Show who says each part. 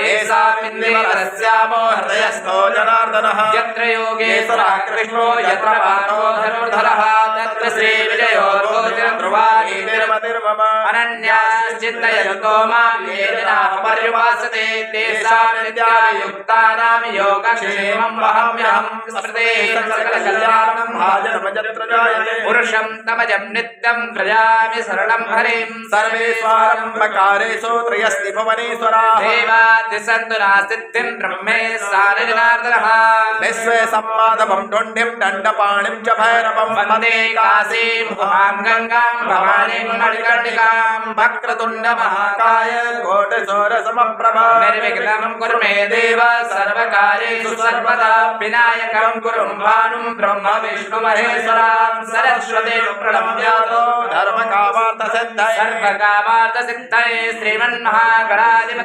Speaker 1: येषामिन्दिवरस्यामो हृदयस्थो जनार्दनः यत्र योगेश्वरः कृष्णो यत्र पार्थो धनुर्धरः तत्र श्रीविजयो ध्रुवानीतिर्मतिर्मम अनन्याश्चिन्तयन्तो मां ये जनाः पर्युपासते तेषां नित्यायुक्तानां योगक्षेमं वहाम्यहं स्मृते सकलकल्याणं भाजनमजत्र जायते पुरुषं तमजं नित्यं व्रजामि शरणं हरिं सर्वेष्वारम्भकारेषु त्रयस्ति भुवनेश्वराः देवादिसन्तु नास्तिथिं ब्रह्मे सारजनार्दनः विश्वे सम्पादपं टुण्डिं दण्डपाणिं च भैरवं वन्दे काशीं गुहां गङ्गां भवानीं मणिकर्णिकां वक्रतुण्डमहाकाय कोटिसूर्यसमप्रभा निर्विघ्नं कुरु मे देव सर्वकार्येषु सर्वदा विनायकं कुरु भानुं ब्रह्म विष्णु महेश्वरां सरस्वती प्रणम्यातो धर्मकामार्थसिद्धये सर्वकामार्थसिद्धये श्रीमन्महागणाधिपतये